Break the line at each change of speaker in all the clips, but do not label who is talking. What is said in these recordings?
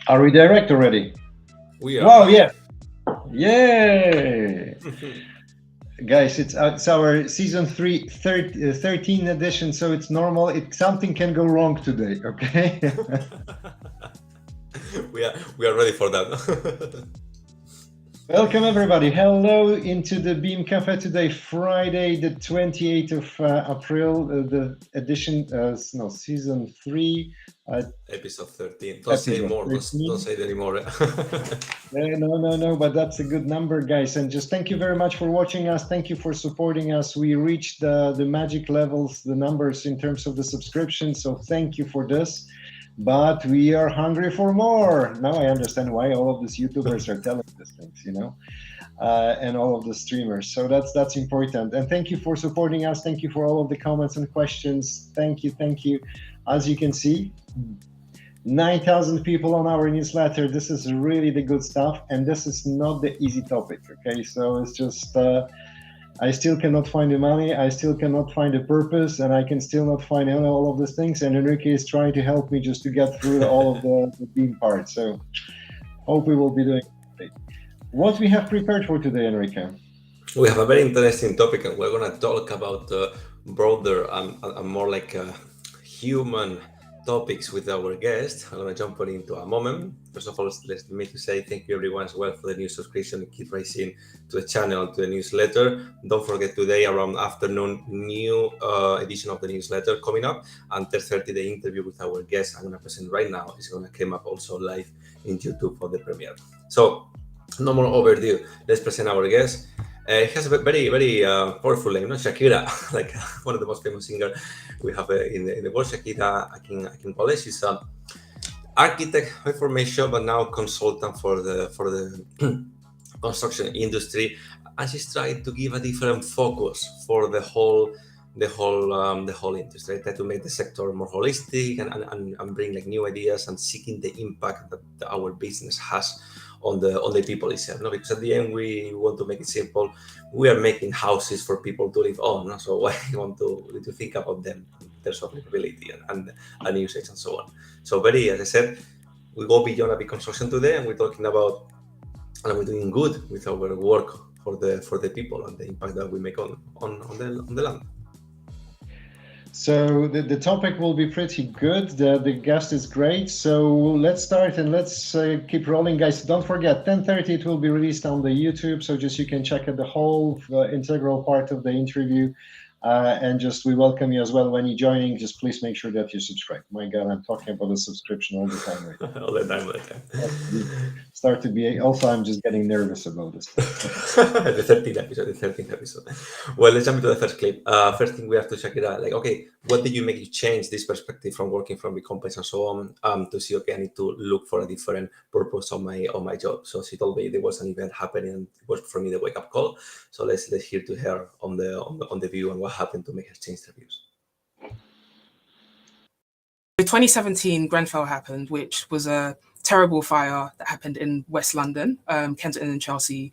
Are we direct already?
We are
Wow,
live.
yeah. Yay! Guys, it's our season 3, 13 edition, so it's normal. Something can go wrong today, okay?
We are ready for that.
Welcome, everybody. Hello into the BIM Cafe today, Friday, the 28th of April, the edition, no, season 3,
Episode 13. Don't say
episode
more. Don't
13.
say it anymore.
No, but that's a good number, guys. And just thank you very much for watching us. Thank you for supporting us. We reached the magic levels, the numbers in terms of the subscription. So thank you for this. But we are hungry for more. Now I understand why all of these YouTubers are telling these things, and all of the streamers. So that's important. And thank you for supporting us. Thank you for all of the comments and questions. Thank you. As you can see, 9,000 people on our newsletter. This is really the good stuff, and this is not the easy topic. Okay, so it's just I still cannot find the money, I still cannot find the purpose, and I can still not find all of these things. And Enrique is trying to help me just to get through all of the BIM parts. So hope we will be doing it. What we have prepared for today, Enrique?
We have a very interesting topic, and we're going to talk about broader and more like human topics with our guest. I'm going to jump on into a moment. First of all, let me to say thank you everyone as well for the new subscription. Keep raising to the channel, to the newsletter. Don't forget today around afternoon, new edition of the newsletter coming up. And 10:30, the interview with our guest I'm going to present right now is going to come up also live in YouTube for the premiere. So no more overdue. Let's present our guest. He has a very, very powerful name, Shakirah, like one of the most famous singers we have in the world. Shakirah Akinwale. She's an architect by formation, but now consultant for the construction industry, and she's trying to give a different focus for the whole industry. Try to make the sector more holistic and bring like new ideas and seeking the impact that our business has on the people itself. No? Because at the end we want to make it simple. We are making houses for people to live on. No? So why we want to think about them in terms of livability and usage and so on. So very, as I said, we go beyond a big construction today, and we're talking about, and we're doing good with our work for the people and the impact that we make on the land.
So the topic will be pretty good. The guest is great. So let's start and let's keep rolling, guys. Don't forget, 10:30 it will be released on the YouTube. So just you can check out the whole integral part of the interview. And just we welcome you as well when you're joining. Just please make sure that you subscribe. My God, I'm talking about the subscription all the time right now.
all the time.
Start to be also. I'm just getting nervous about this.
the 13th episode. Well, let's jump into the first clip. First thing we have to check it out. Like, okay, what did you make you change this perspective from working from big companies and so on? To see, okay, I need to look for a different purpose on my job. So she told me there was an event happening, and it was for me the wake up call. So let's hear to her on the view and what happened to make her change her views.
The 2017 Grenfell happened, which was a terrible fire that happened in West London, Kensington and Chelsea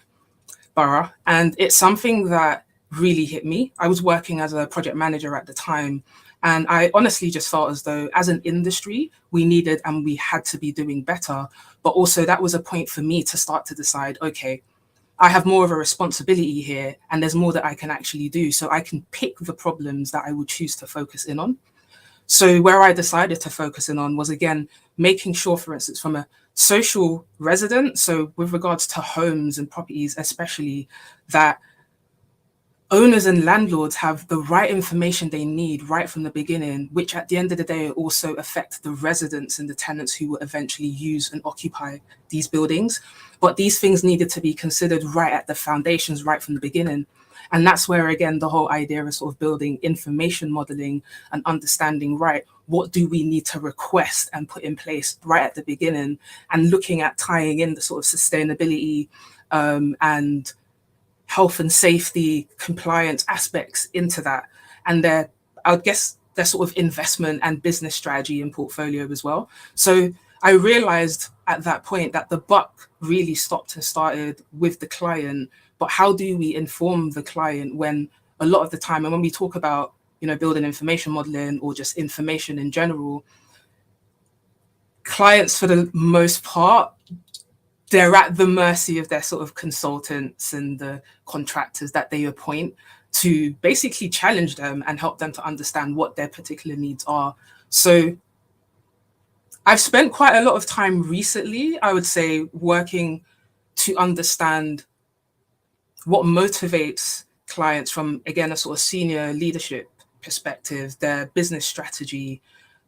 borough. And it's something that really hit me. I was working as a project manager at the time, and I honestly just felt as though as an industry, we needed and we had to be doing better. But also that was a point for me to start to decide, okay, I have more of a responsibility here and there's more that I can actually do. So I can pick the problems that I would choose to focus in on. So where I decided to focus in on was, again, making sure, for instance, from a social resident, so with regards to homes and properties, especially, that owners and landlords have the right information they need right from the beginning, which at the end of the day also affect the residents and the tenants who will eventually use and occupy these buildings. But these things needed to be considered right at the foundations, right from the beginning. And that's where, again, the whole idea of sort of building information modeling and understanding, right, what do we need to request and put in place right at the beginning, and looking at tying in the sort of sustainability and health and safety compliance aspects into that. And I would guess their sort of investment and business strategy and portfolio as well. So I realized at that point that the buck really stopped and started with the client. But how do we inform the client when a lot of the time, and when we talk about, building information modeling or just information in general, clients, for the most part, they're at the mercy of their sort of consultants and the contractors that they appoint to basically challenge them and help them to understand what their particular needs are. So I've spent quite a lot of time recently, I would say, working to understand what motivates clients from, again, a sort of senior leadership perspective, their business strategy,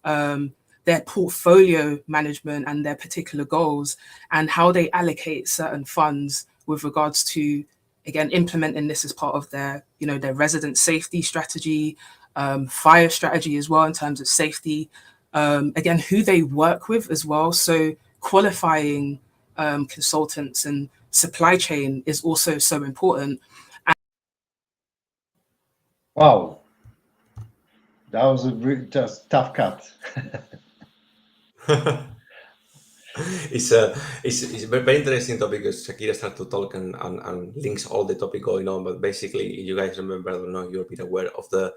their portfolio management and their particular goals, and how they allocate certain funds with regards to, again, implementing this as part of their, their resident safety strategy, fire strategy as well in terms of safety, again, who they work with as well. So qualifying consultants and supply chain is also so important.
Wow, that was a just tough cut.
It's a very interesting topic because Shakirah started to talk and links all the topic going on. But basically, you guys remember, I don't know, you're a bit aware of the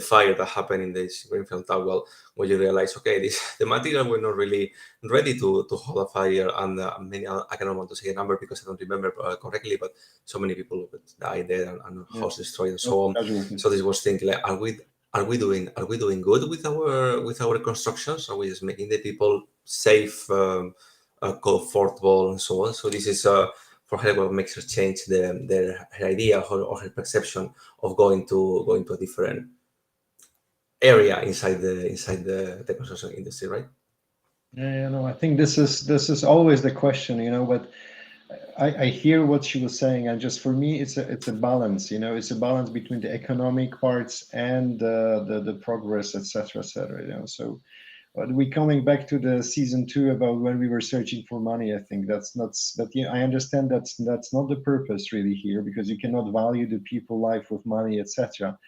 fire that happened in this Greenfield Tower, where you realize, okay, the material were not really ready to hold a fire, and many, I cannot want to say a number because I don't remember correctly, but so many people died there and house destroyed and so on. So this was thinking, like, are we doing good with our constructions? Are we just making the people safe, comfortable, and so on? So this is for her what makes her change her idea or her perception of going to a different area inside the construction industry, right?
Yeah, no, I think this is always the question, but I hear what she was saying, and just for me, it's a balance. It's a balance between the economic parts and the progress, etc., etc. So, but we coming back to the season 2 about when we were searching for money. I think that's not. But I understand that's not the purpose really here, because you cannot value the people life with money, etc.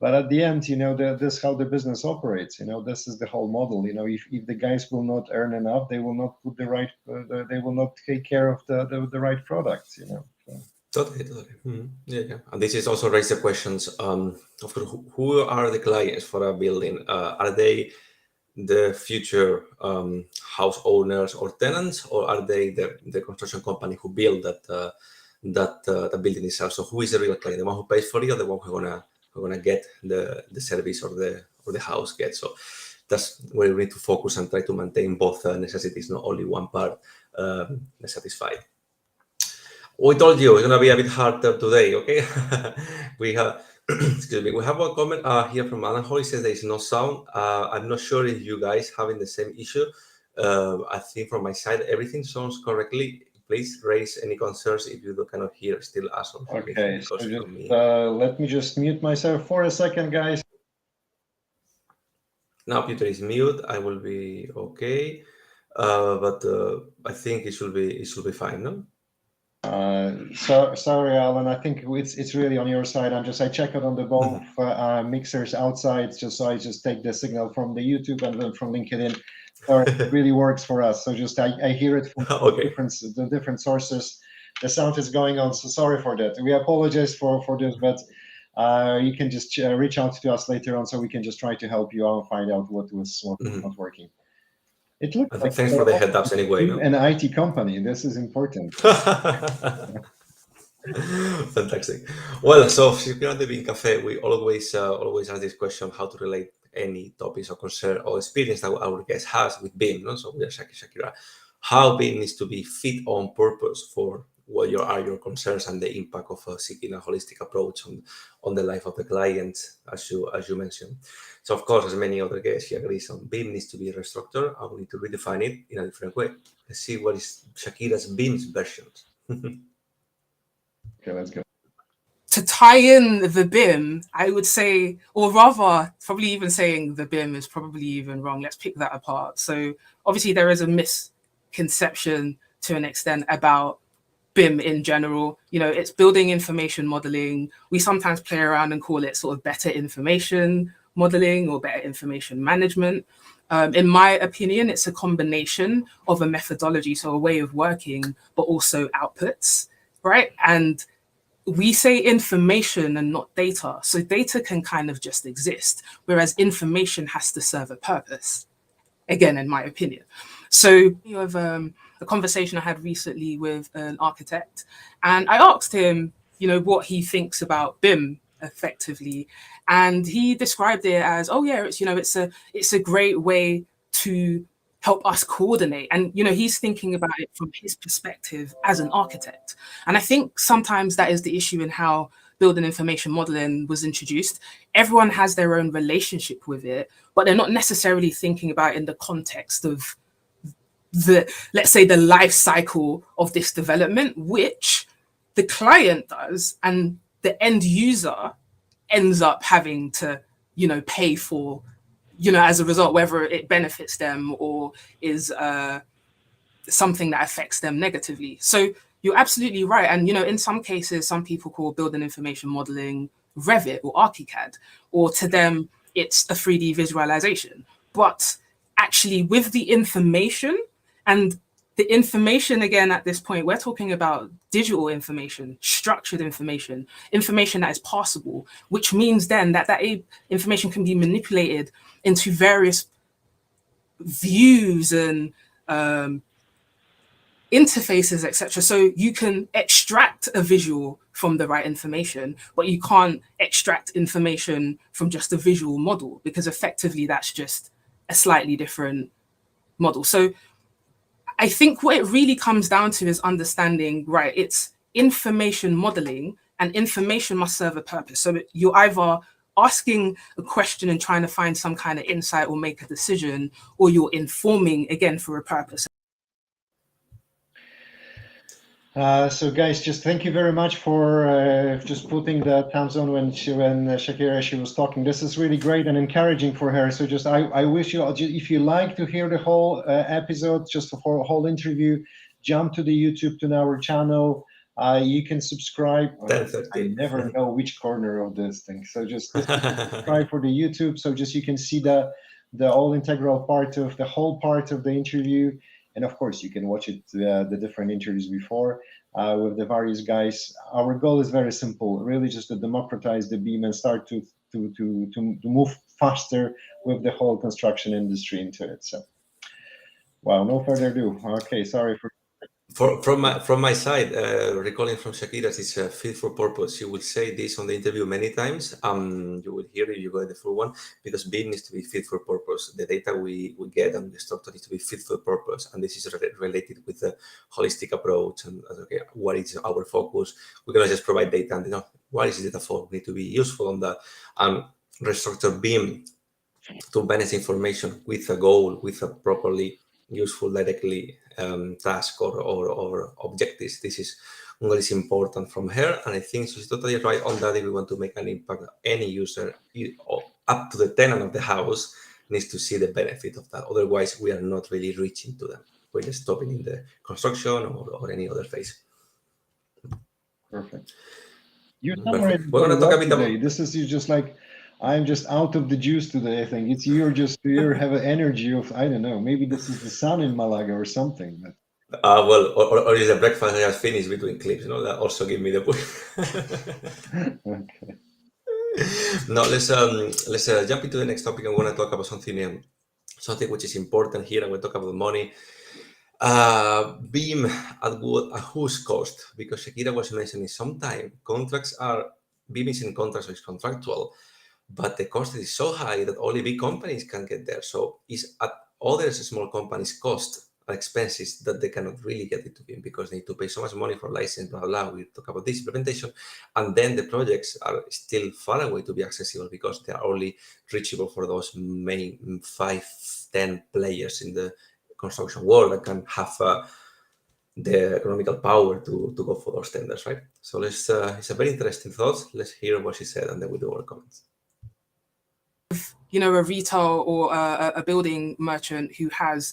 But at the end, this is how the business operates. This is the whole model. If the guys will not earn enough, they will not put the right, they will not take care of the right products. So.
Totally. Mm-hmm. Yeah. And this is also raised the questions. Of course, who are the clients for a building? Are they the future house owners or tenants, or are they the construction company who build that building itself? So who is the real client? The one who pays for it, or the one who's gonna get the service or the house gets? So that's where we need to focus and try to maintain both necessities, not only one part satisfied. We told you it's gonna be a bit harder today, okay? We have excuse me, we have a comment here from Alan Hall. He says there is no sound. I'm not sure if you guys having the same issue. I think from my side everything sounds correctly. Please raise any concerns if you cannot hear still us.
Okay, so let me just mute myself for a second, guys.
Now Peter is mute. I will be okay, but I think it should be fine, no?
So sorry, Alan. I think it's really on your side. I check it on the both mixers outside, just so I just take the signal from the YouTube and then from LinkedIn. Or it really works for us. So just I hear it from the different sources. The sound is going on. So sorry for that. We apologize for this, but you can just reach out to us later on, so we can just try to help you out and find out what was not working. It looks like
thanks for the heads ups anyway. No?
An IT company. This is important.
Fantastic. Well, so here at the BIM Cafe, we always ask this question: how to relate any topics or concern or experience that our guest has with BIM. No? So we are Shakirah. How BIM needs to be fit on purpose for what are your concerns and the impact of seeking a holistic approach on the life of the client, as you mentioned. So of course, as many other guests, he agrees on BIM needs to be restructured, and we need to redefine it in a different way. Let's see what is Shakirah's BIM's versions.
Okay, let's go.
To tie in the BIM, I would say, or rather, probably even saying the BIM is probably even wrong. Let's pick that apart. So obviously there is a misconception to an extent about BIM in general. It's building information modeling. We sometimes play around and call it sort of better information modeling or better information management. In my opinion, it's a combination of a methodology, so a way of working, but also outputs, right? And we say information and not data. So data can kind of just exist, whereas information has to serve a purpose, again, in my opinion. So of a conversation I had recently with an architect, and I asked him, what he thinks about BIM effectively, and he described it as, oh yeah, it's a great way to help us coordinate. And he's thinking about it from his perspective as an architect. And I think sometimes that is the issue in how building information modeling was introduced. Everyone has their own relationship with it, but they're not necessarily thinking about it in the context of let's say the life cycle of this development, which the client does, and the end user ends up having to pay for, as a result, whether it benefits them or is something that affects them negatively. So you're absolutely right. And in some cases, some people call building information modeling Revit or ArchiCAD, or to them it's a 3D visualization. But actually, with the information, and the information, again, at this point, we're talking about digital information, structured information, information that is parsable, which means then that information can be manipulated into various views and interfaces, etc. So you can extract a visual from the right information, but you can't extract information from just a visual model, because effectively that's just a slightly different model. So I think what it really comes down to is understanding, right, it's information modeling, and information must serve a purpose. So you're either asking a question and trying to find some kind of insight or make a decision, or you're informing, again, for a purpose.
So guys, just thank you very much for just putting the thumbs on when Shakirah was talking. This is really great and encouraging for her. So just I wish you, if you like to hear the whole episode, just for a whole interview, jump to the YouTube, to our channel. You can subscribe. I never know which corner of this thing. So just subscribe for the YouTube. So just you can see the all integral part of the whole part of the interview. And of course, you can watch it, the different interviews before with the various guys. Our goal is very simple, really just to democratize the BIM and start to move faster with the whole construction industry into it. So, wow, no further ado. Okay, sorry for.
From my side, recalling from Shakirah, it's fit for purpose. You will say this on the interview many times. You will hear it, you got the full one, because BIM needs to be fit for purpose. The data we get and the structure needs to be fit for purpose. And this is related with the holistic approach. And okay, what is our focus? We're going to just provide data and what is data for? We need to be useful on that. And restructure BIM to balance information with a goal, with a properly useful directly task or objectives. This is what is important from her, and I think she's totally right on that. If we want to make an impact, any user up to the tenant of the house needs to see the benefit of that. Otherwise, we are not really reaching to them. We're just stopping in the construction or any other phase.
Perfect. We're going to talk a bit about. This is just like. I'm just out of the juice today. I think it's you have an energy of, I don't know, maybe this is the sun in Malaga or something. But...
well, or is the breakfast I just finished between clips? That also give me the point.
Okay.
No, let's jump into the next topic. I want to talk about something which is important here. I will talk about money. BIM at whose cost? Because Shakirah was mentioning sometimes BIM is in contracts, so it's contractual. But the cost is so high that only big companies can get there. So it's at other small companies' cost and expenses that they cannot really get into BIM because they need to pay so much money for license, blah, blah, blah. We talk about this implementation. And then the projects are still far away to be accessible because they are only reachable for those many 5-10 players in the construction world that can have the economical power to go for those tenders, right? So it's a very interesting thought. Let's hear what she said and then we do our comments.
A retail or a building merchant who has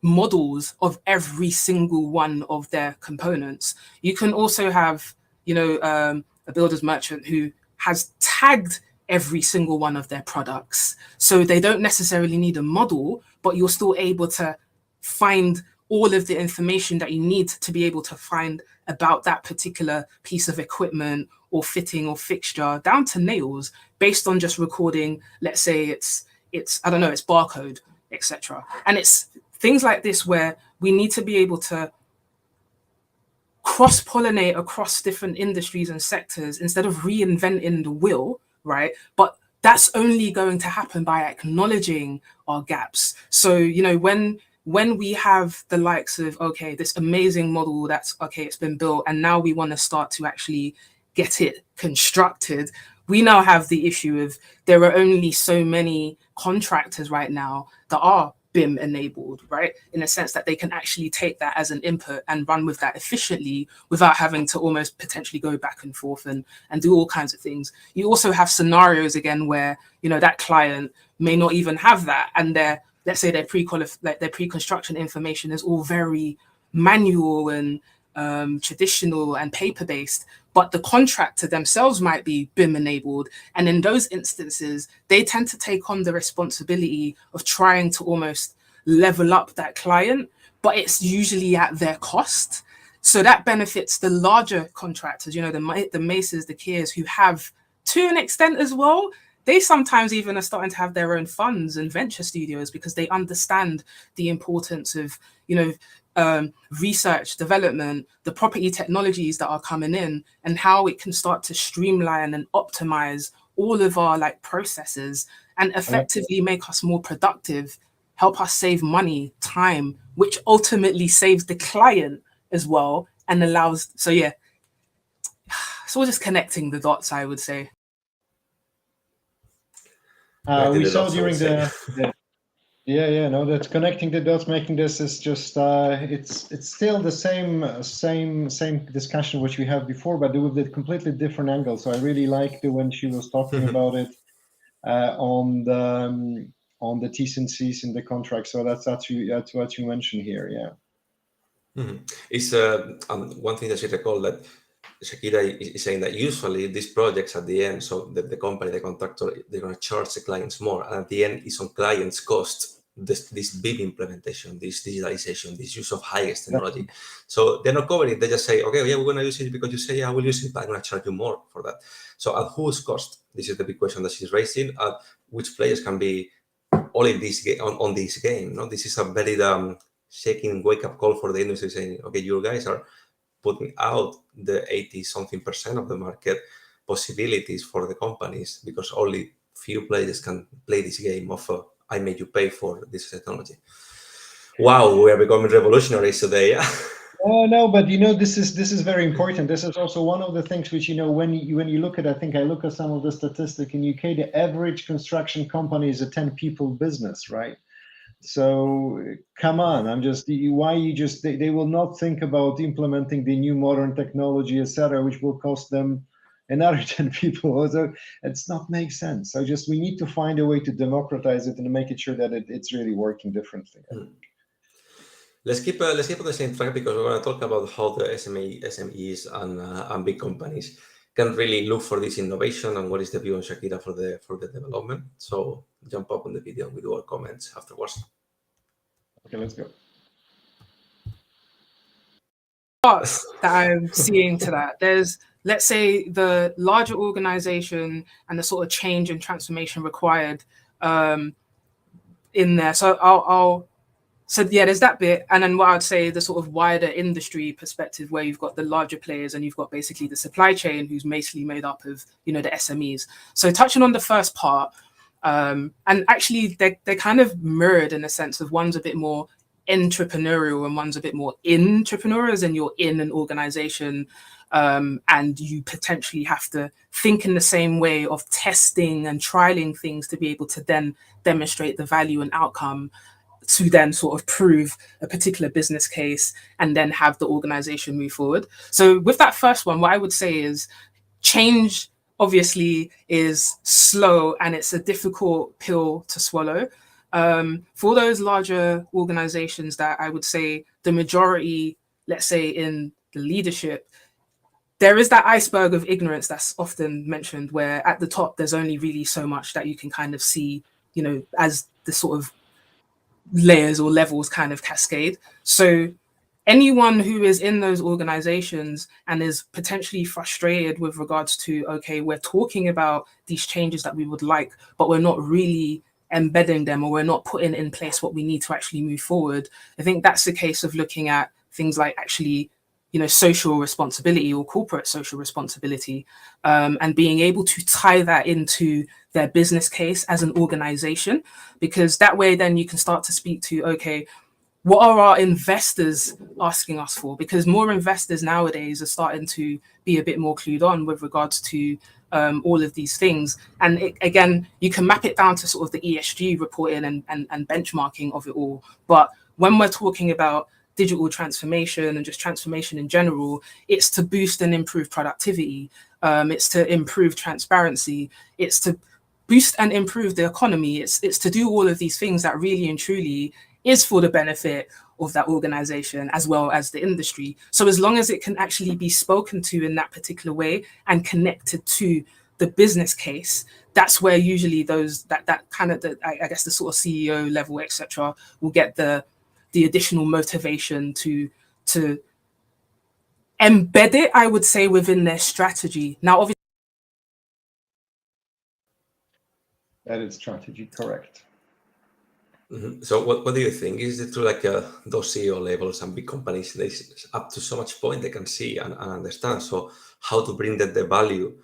models of every single one of their components. You can also have, a builder's merchant who has tagged every single one of their products. So they don't necessarily need a model, but you're still able to find all of the information that you need to be able to find about that particular piece of equipment or fitting or fixture down to nails based on just recording, let's say it's I don't know, it's barcode, etc. And it's things like this where we need to be able to cross-pollinate across different industries and sectors instead of reinventing the wheel, right? But that's only going to happen by acknowledging our gaps. So, you know, when we have the likes of, okay, this amazing model that's, okay, it's been built, and now we want to start to actually get it constructed, we now have the issue of there are only so many contractors right now that are BIM enabled, right? In a sense that they can actually take that as an input and run with that efficiently without having to almost potentially go back and forth and do all kinds of things. You also have scenarios again where, you know, that client may not even have that, and let's say their pre-construction information is all very manual and traditional and paper-based, but the contractor themselves might be BIM enabled. And in those instances, they tend to take on the responsibility of trying to almost level up that client, but it's usually at their cost. So that benefits the larger contractors, you know, the Maces, the Kias, who have, to an extent as well, they sometimes even are starting to have their own funds and venture studios because they understand the importance of, you know, research, development, the property technologies that are coming in, and how it can start to streamline and optimize all of our like processes and effectively make us more productive, help us save money, time, which ultimately saves the client as well and allows. So yeah, so we're just connecting the dots, I would say.
We saw during that's connecting the dots, making this is just it's still the same discussion which we had before, but with a completely different angle. So I really liked it when she was talking about it on the T's and C's in the contract. So that's what you mentioned here. Yeah.
It's one thing that she recalled that Shakirah is saying that usually these projects at the end, so the company, the contractor, they're going to charge the clients more, and at the end it's on clients' cost. This BIM implementation, this digitalization, this use of highest technology. So they're not covering it. They just say, okay, yeah, we're going to use it because you say, yeah, I will use it, but I'm going to charge you more for that. So at whose cost? This is the big question that she's raising. Which players can be all in this on this game? No, this is a very shaking wake-up call for the industry, saying, okay, you guys are putting out the 80-something% of the market possibilities for the companies because only few players can play this game of I made you pay for this technology. Wow, we are becoming revolutionaries today.
Oh no, but you know, this is very important. This is also one of the things which, you know, when you look at, I think I look at some of the statistics in UK, the average construction company is a 10-people business, right? So come on, they will not think about implementing the new modern technology, etc., which will cost them another 10 people. So it's not make sense. So we need to find a way to democratize it and make it sure that it's really working differently.
Let's keep on the same track because we're going to talk about how the SMEs and big companies can really look for this innovation and what is the view on Shakirah for the development. So jump up on the video and we do our comments afterwards.
Okay, let's go.
Parts that I'm seeing to that. There's, let's say, the larger organization and the sort of change and transformation required in there. So so yeah, there's that bit. And then what I'd say, the sort of wider industry perspective where you've got the larger players and you've got basically the supply chain who's mostly made up of, you know, the SMEs. So touching on the first part, and actually they're kind of mirrored in a sense of one's a bit more entrepreneurial and one's a bit more intrapreneurial, as in you're in an organization and you potentially have to think in the same way of testing and trialing things to be able to then demonstrate the value and outcome to then sort of prove a particular business case and then have the organization move forward. So with that first one, what I would say is change obviously is slow and it's a difficult pill to swallow. For those larger organizations that I would say the majority, let's say in the leadership, there is that iceberg of ignorance that's often mentioned where at the top, there's only really so much that you can kind of see, you know, as the sort of layers or levels kind of cascade. So anyone who is in those organizations and is potentially frustrated with regards to, okay, we're talking about these changes that we would like, but we're not really embedding them, or we're not putting in place what we need to actually move forward. I think that's the case of looking at things like actually, social responsibility or corporate social responsibility, and being able to tie that into their business case as an organization, because that way then you can start to speak to, okay, what are our investors asking us for? Because more investors nowadays are starting to be a bit more clued on with regards to all of these things. And again, you can map it down to sort of the ESG reporting and benchmarking of it all. But when we're talking about digital transformation and just transformation in general, it's to boost and improve productivity. It's to improve transparency. It's to boost and improve the economy. It's to do all of these things that really and truly is for the benefit of that organization as well as the industry. So as long as it can actually be spoken to in that particular way and connected to the business case, that's where usually that kind of I guess the sort of CEO level, etc., will get the additional motivation to embed it, I would say, within their strategy. Now, obviously,
that is strategy, correct.
Mm-hmm. So what do you think? Is it true like those CEO levels and big companies, they up to so much point they can see and understand, so how to bring that the value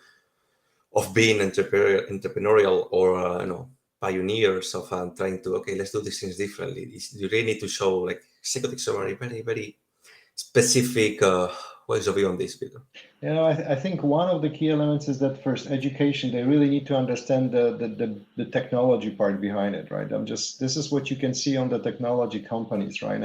of being entrepreneurial or pioneers of trying to, okay, let's do these things differently. You really need to show like executive summary, very, very specific ways of view on this, Peter.
I think one of the key elements is that first, education. They really need to understand the technology part behind it, right? This is what you can see on the technology companies, right?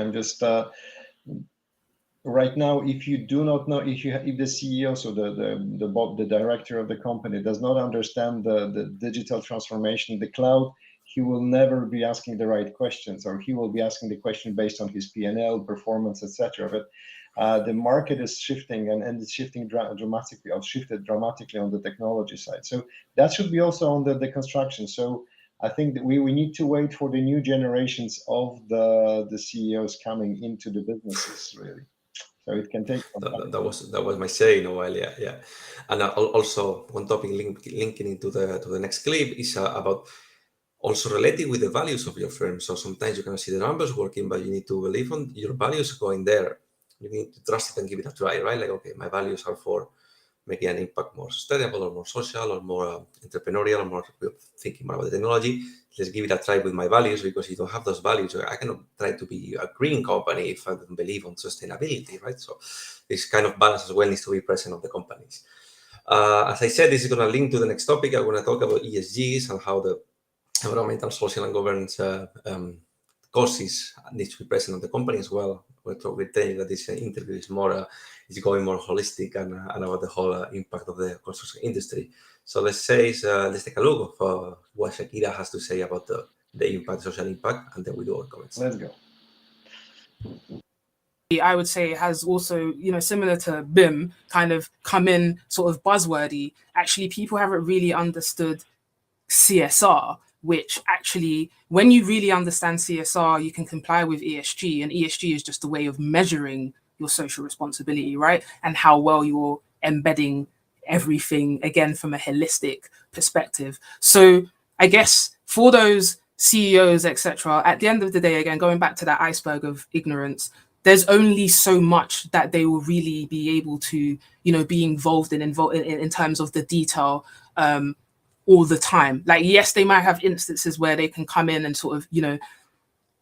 Right now, if you do not know, if the CEO, so the director of the company does not understand the digital transformation, the cloud, he will never be asking the right questions, or he will be asking the question based on his P&L performance, etc. But the market is shifting, and it's shifting dramatically, or shifted dramatically on the technology side. So that should be also on the construction. So I think that we need to wait for the new generations of the CEOs coming into the businesses, really. So it can take some time.
That was my say in a while, yeah. And also one topic linking into the next clip is about also relating with the values of your firm. So sometimes you can see the numbers working, but you need to believe on your values going there. You need to trust it and give it a try, right? Like, okay, my values are for making an impact more sustainable or more social or more entrepreneurial or more thinking more about the technology. Let's give it a try with my values, because if you don't have those values, I cannot try to be a green company if I don't believe on sustainability, right? So this kind of balance as well needs to be present of the companies. As I said, this is going to link to the next topic. I want to talk about ESGs and how the environmental, social, and governance causes needs to be present on the company as well. We're telling that this interview is more is going more holistic and about the whole impact of the construction industry. So let's take a look of what Shakirah has to say about the impact, social impact, and then we do our comments.
Let's go.
I would say has also, similar to BIM, kind of come in sort of buzzwordy. Actually, people haven't really understood CSR, which actually, when you really understand CSR, you can comply with ESG, and ESG is just a way of measuring your social responsibility, right? And how well you're embedding everything, again, from a holistic perspective. So I guess for those CEOs, etc., at the end of the day, again, going back to that iceberg of ignorance, there's only so much that they will really be able to, be involved in terms of the detail all the time. Like, yes, they might have instances where they can come in and sort of,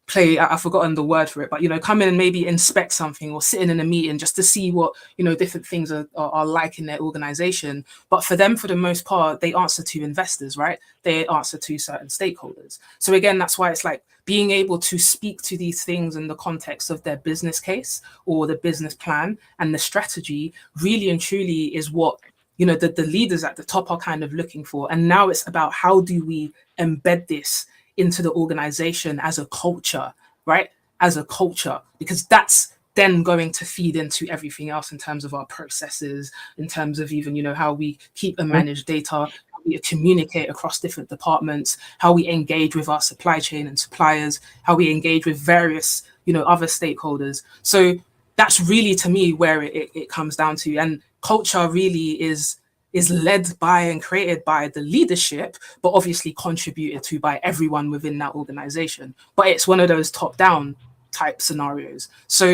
play, I've forgotten the word for it, but, come in and maybe inspect something or sit in a meeting just to see what, different things are like in their organization. But for them, for the most part, they answer to investors, right? They answer to certain stakeholders. So again, that's why it's like being able to speak to these things in the context of their business case or the business plan and the strategy really and truly is what, the leaders at the top are kind of looking for. And now it's about how do we embed this into the organization as a culture, right? As a culture, because that's then going to feed into everything else in terms of our processes, in terms of even, how we keep and manage data, how we communicate across different departments, how we engage with our supply chain and suppliers, how we engage with various, other stakeholders. So that's really, to me, where it comes down to. And culture really is is led by and created by the leadership, but obviously contributed to by everyone within that organization. But it's one of those top-down type scenarios. So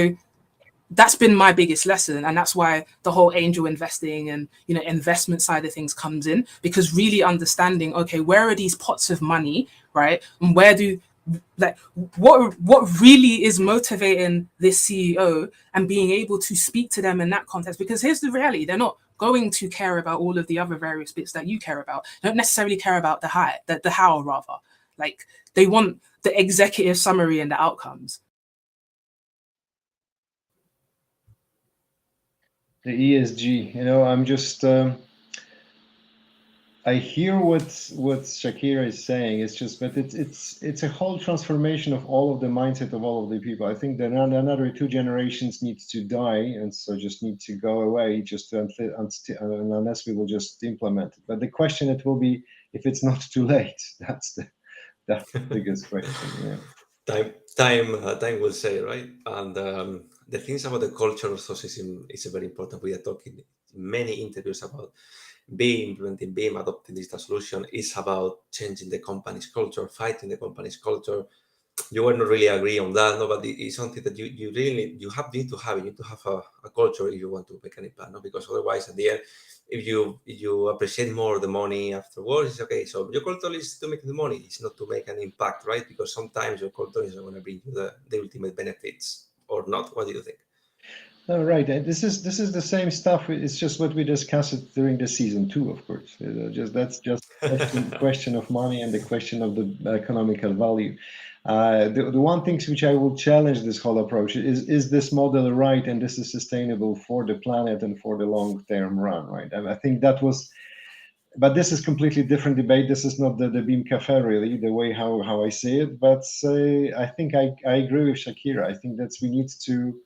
that's been my biggest lesson, and that's why the whole angel investing and investment side of things comes in, because really understanding, okay, where are these pots of money, right, and where do what really is motivating this CEO, and being able to speak to them in that context. Because here's the reality: they're not going to care about all of the other various bits that you care about. They don't necessarily care about the how rather. Like, they want the executive summary and the outcomes.
The ESG, I'm just I hear what Shakirah is saying. It's just, but it's a whole transformation of all of the mindset of all of the people. I think that another 2 generations need to die, and so just need to go away, just unless we will just implement it. But the question, it will be if it's not too late. That's the biggest question. Yeah.
Time will say, right? And the things about the culture of socialism is very important. We are talking in many interviews about BIM, implementing BIM, adopting digital solution. Is about changing the company's culture, fighting the company's culture. You will not really agree on that, no, but it's something that you really need to have. You need to have a culture if you want to make an impact, no? Because otherwise, at the end, if you appreciate more the money afterwards, it's okay. So your culture is to make the money, it's not to make an impact, right? Because sometimes your culture is not going to bring you the ultimate benefits, or not. What do you think?
No, right. This is the same stuff. It's just what we discussed during the season 2, of course. That's just question of money and the question of the economical value. The one thing which I will challenge this whole approach is this model right, and this is sustainable for the planet and for the long-term run, right? And I think that was, but this is completely different debate. This is not the BIM Cafe, really, the way how I see it. But I think I agree with Shakirah. I think that we need to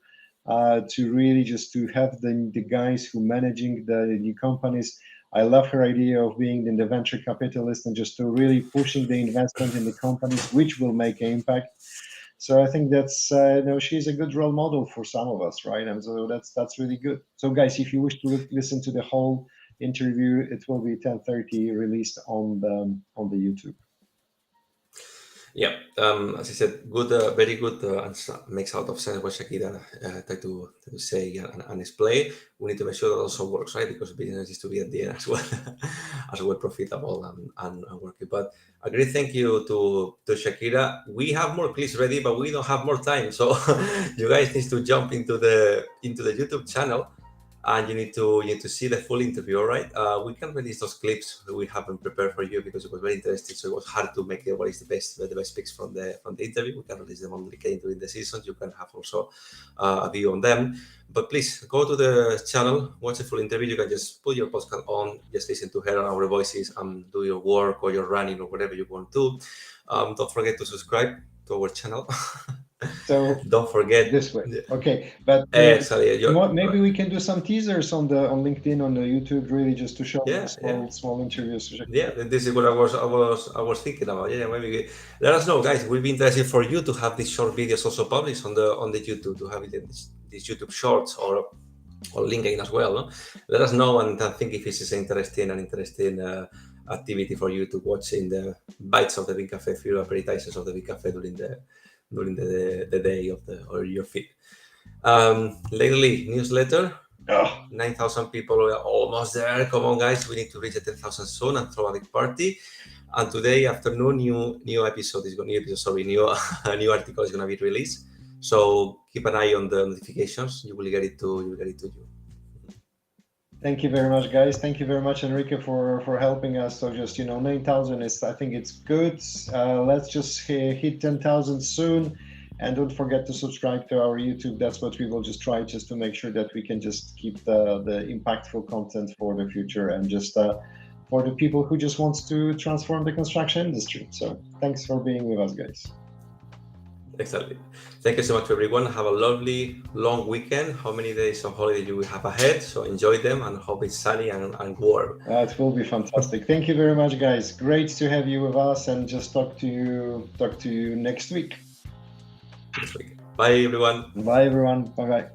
really just to have the guys who managing the new companies. I love her idea of being in the venture capitalist and just to really pushing the investment in the companies which will make an impact. So I think that's she's a good role model for some of us, right? And so that's really good. So guys, if you wish to listen to the whole interview, it will be 10:30 released on the YouTube.
Yeah, as I said, good, very good, and makes a lot of sense what Shakirah tried to say and explain. We need to make sure that also works, right? Because business is to be at the end as well, as well profitable and working. But a great thank you to Shakirah. We have more clips ready, but we don't have more time, so you guys need to jump into the YouTube channel. And you need to see the full interview, all right? We can release those clips that we haven't prepared for you because it was very interesting. So it was hard to make what is the best picks from the interview. We can release them only during the season. You can have also a view on them. But please go to the channel, watch the full interview. You can just put your podcast on, just listen to her and our voices, and do your work or your running or whatever you want to. Don't forget to subscribe to our channel.
So
don't forget
this way. Okay, but maybe we can do some teasers on LinkedIn, on the YouTube, really just to show small interviews.
Yeah, this is what I was thinking about. Yeah, maybe let us know, guys. It will be interesting for you to have these short videos also published on the YouTube, to have it in these YouTube shorts or LinkedIn as well. No? Let us know and think if this is an interesting activity for you to watch in the bites of the BIM Cafe, few appetizers of the BIM Cafe during the day or your feed. Lately, newsletter. 9,000 people are almost there. Come on, guys, we need to reach 10,000 soon and throw a big party. And today afternoon, new article is going to be released. So keep an eye on the notifications. You will get it to you.
Thank you very much, guys. Thank you very much, Enrique, for helping us. So just 9,000 is, I think it's good. Let's just hit 10,000 soon, and don't forget to subscribe to our YouTube. That's what we will just try, just to make sure that we can just keep the impactful content for the future, and just for the people who just wants to transform the construction industry. So thanks for being with us, guys.
Exactly. Thank you so much, everyone. Have a lovely long weekend. How many days of holiday you will have ahead? So enjoy them and hope it's sunny and warm.
It will be fantastic. Thank you very much, guys. Great to have you with us, and just talk to you next week.
Bye, everyone.
Bye, everyone. Bye-bye.